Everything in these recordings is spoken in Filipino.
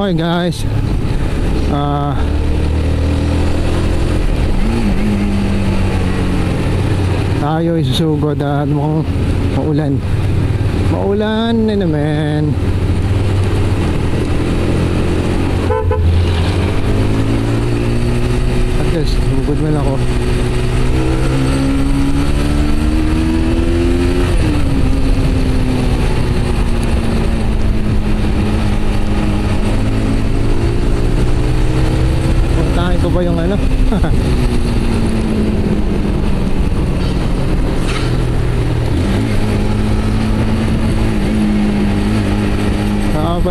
Okay guys, tayo isusugod at mukhang maulan na naman. At least sugod man ako. Puntahan ko ba yung ano?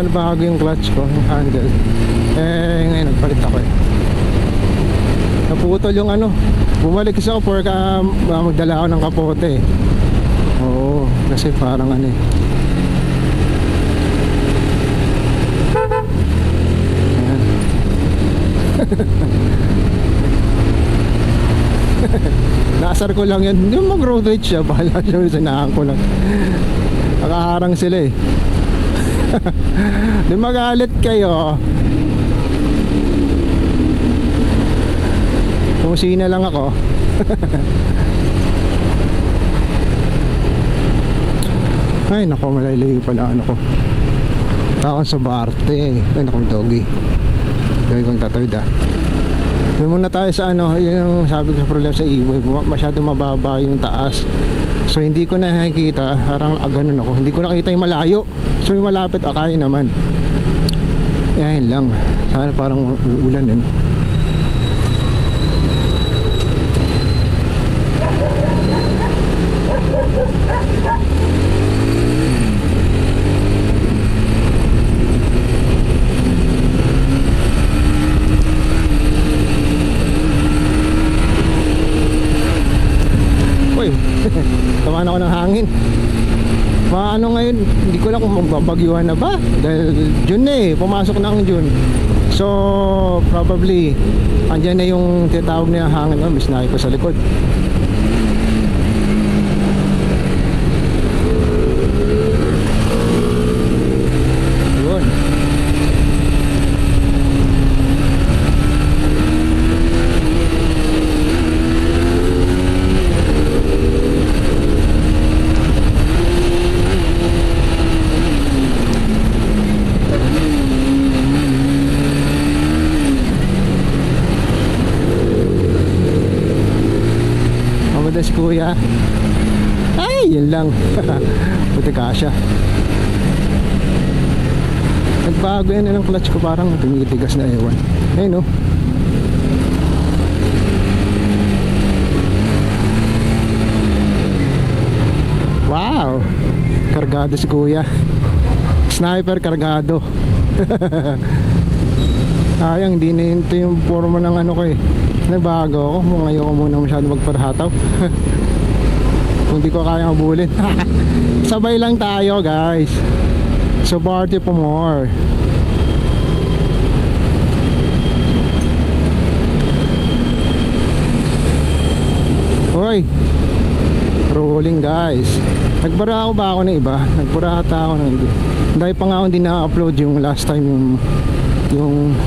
Bago yung clutch ko, yung handle. Ngayon nagpalit ako naputol yung ano. Bumalik kasi ako for magdala ako ng kapote. Oo, kasi parang ano ayan. Nasar ko lang yan. Yung mag road rage siya, bahala siya, sinahan ko lang. Nakaharang sila Di magalit kayo. Pumusina lang ako. Ay nako, malalayo pala ano ko. Takon sa Barte. Ay nako, doggy. Gawin kong tatawid Doon muna tayo sa ano, yung sabi ko sa problema sa e-way, masyado mababa yung taas. So hindi ko na nakikita, parang ganun ako. Hindi ko nakita yung malayo. So yung malapit, akaya naman. Yan lang. Sana parang uulan din. Uy, tamaan ako ng hangin. Paano ngayon, hindi ko lang kung magbabagyuhan na ba dahil June pumasok na ang June. So probably andyan na yung tinatawag na hangin. Mas nakik ko sa likod. Yun. Si kuya, ay yun lang. Buti kasya. Nagbago yan ng clutch ko, parang tumitigas na ewan. Ayun wow, kargado si kuya. Sniper kargado. Ayang di na ito yung forma ng ano ko Nagbago ako, ngayon ko muna masyado magparhataw. Kung di ko kaya habulin. Sabay lang tayo guys. So party for more. Hoy, rolling guys. Nagbara ako ba ako ng iba? Nagbara ata ako ng iba. Dahil pa nga ako hindi na-upload yung last time yung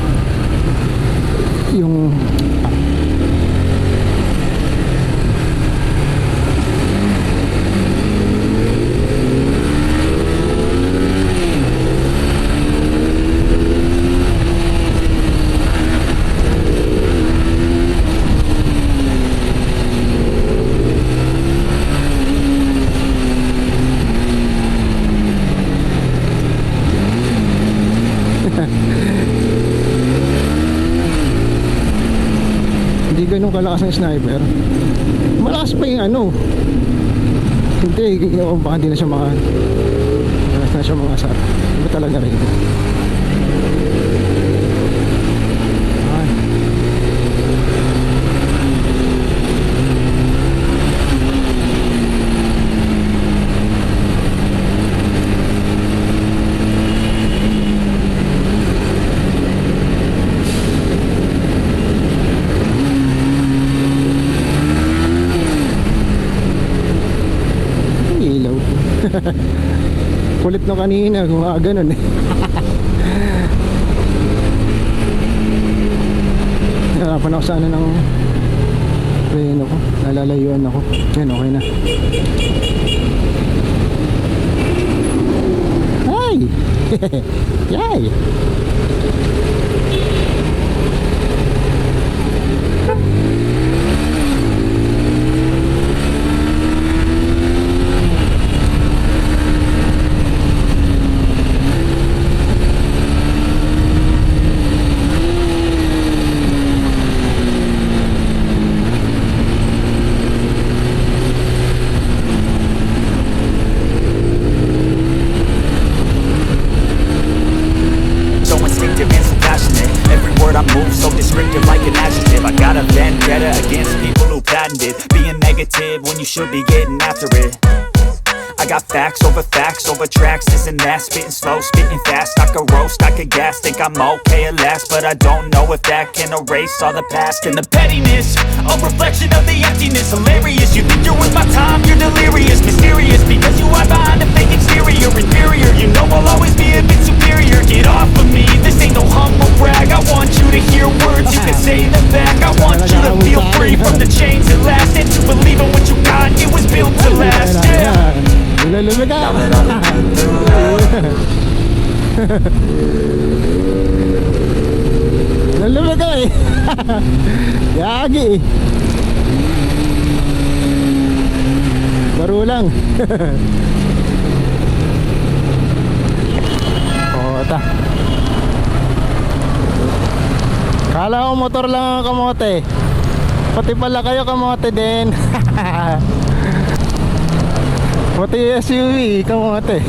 hindi ganun kalakas ng sniper. Malakas pa yung ano. Hindi, baka hindi na siya malakas na siya mga asar. Iba talaga rin. Kulit no kanina, gumaganon Nahirapan ako sa ano ng preno ko. Nalalayuan ako. Yan, okay na. Ay! Yay! So instinctive and so passionate. Every word I move so descriptive like an adjective. I got a vendetta against people who patented being negative when you should be getting after it. I got facts over tracks, this and that. Spitting slow, spitting fast. I could roast, I could gas. Think I'm okay at last, but I don't know if that can erase all the past. And the pettiness, a reflection of the emptiness. Hilarious, you think you're worth my time, you're delirious. Mysterious, because you hide behind a fake exterior. Inferior, you know I'll always be a bit superior. Get off of me, this ain't no humble brag. I want you to hear words, you can say them back. I want you to feel free from the chains that last, and to believe in what you got, it was built to last. Yeah. Lumig ka! Lumig ka eh! Yagi eh! Baro lang! Ota! Kala ko motor lang ang kamote. Pati pala kayo kamote din. Pati SUV kamote.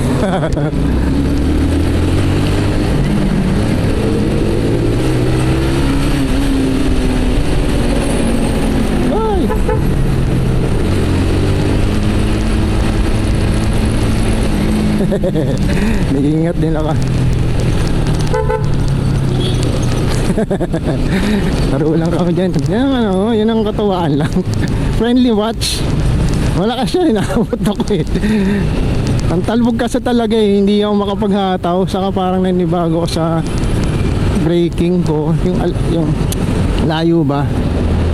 Ay. Nag-iingat din ako. Laro lang kami dyan. Yan, ano, yun ang katawaan lang. Friendly watch. Malakas siya, inaabot ako eh. Ang talbog kasi talaga eh, hindi ako makapaghataw. Saka parang nanibago ko sa braking ko. Yung layo ba.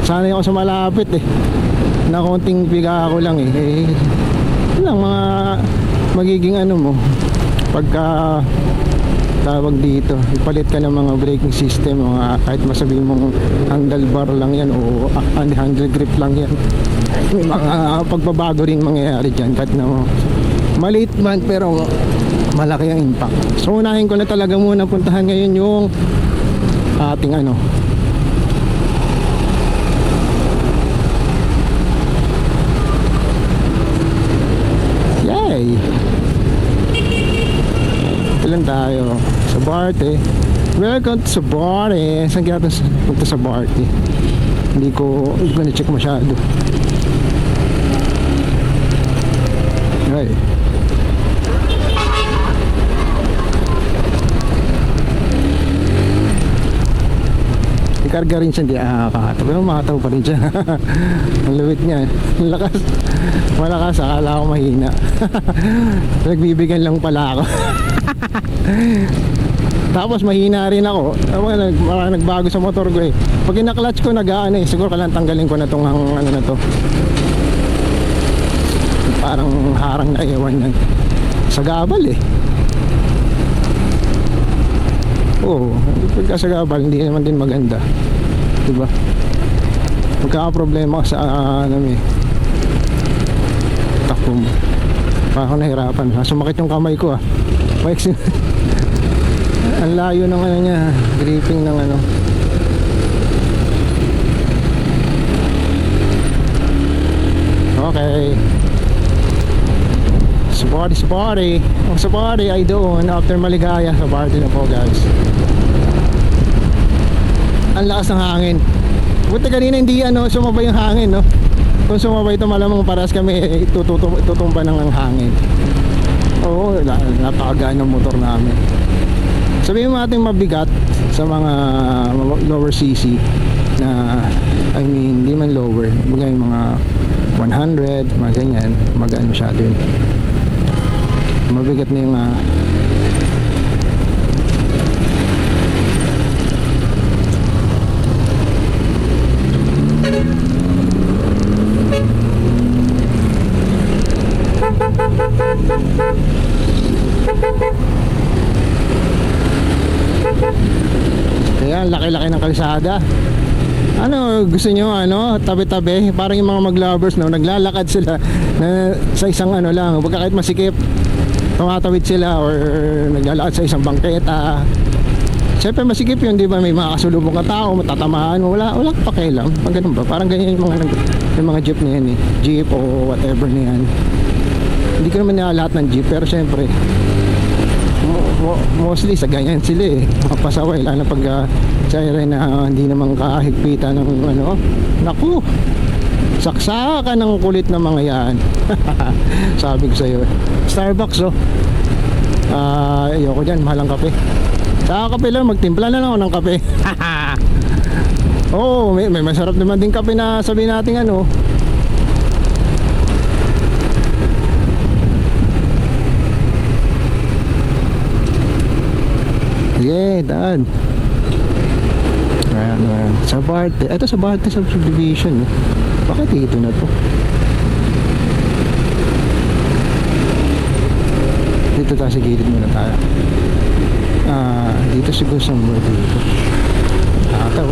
Sanay ako sa malapit eh. Na konting piga ako lang eh. Yun lang mga magiging ano mo. Pagka tawag dito, ipalit ka ng mga braking system, mga kahit masabihin mong handlebar lang yan o handle grip lang yan, may mga pagbabago rin mangyayari dyan kahit na maliit man pero malaki ang impact. So unahin ko na talaga muna puntahan ngayon yung ating ano, yay! Lang tayo sa Barte. Welcome to Barte. Saan kaya ito punta sa Barte? Hindi ko na-check masyado. Ay. Ikarga rin siya, hindi kakataw. Pero makataw pa rin siya. Ang lawit niya. Ang lakas. Malakas, akala ko mahina. Nagbibigyan lang pala ako. Tapos mahina rin ako. Nagbago sa motor ko eh. Pag ina-clutch ko nag-aano eh. Siguro kailangan tanggalin ko na tong ano na to. Parang harang na ewan yan. Sa gabal eh. Oo, pagka sa gabal hindi naman din maganda. Diba? Magkakaproblema sa ano eh, takbo mo. Parang nahirapan. Sumakit yung kamay ko ah. Ang layo ng ano niya, gripping ng ano. Okay. Sabari. Ang sabari ay doon after Maligaya. Sabari na po guys. Ang lakas ng hangin. Buti kanina hindi ano sumabay yung hangin no. Kung sumabay ito malamang paras kami tutumba ng hangin. Oo, napakagaan ng motor namin. Sabihin mo natin mabigat sa mga lower CC na I mean hindi man lower, bagay mga 100, mga ganyan, magaan masyado yun. Mabigat na yung laki-laki ng kalsada. Ano, gusto nyo, ano, tabi-tabi? Parang yung mga mag-lovers, no? Naglalakad sila na, sa isang ano lang, pagka kahit masikip, tumatawid sila or naglalakad sa isang bangketa. Siyempre masikip yun, di ba? May mga kasulubong ka tao, matatamaan mo. Wala ka pakialam. Pag ganun ba? Parang ganyan yung mga jeep na yan eh. Jeep o whatever na yan. Hindi ko naman lahat ng jeep, pero siyempre, mostly sa ganyan sila eh. Mga pasaway, lalo pag siren na hindi naman kahigpitan ng ano. Naku, saksakan ng kulit ng mga yan. Sabi ko sa'yo. Starbucks oh. Ayoko dyan, mahal ang kape. Sa kape lang, magtimpla na lang ako ng kape. Oo, may masarap naman din kape na sabihin natin ano. Sige, daan. Ayan. Sa Barte. Ito sa Barte subdivision. Bakit dito na to? Dito tayo sa gilid muna tayo. Dito siguro somewhere dito. Ito.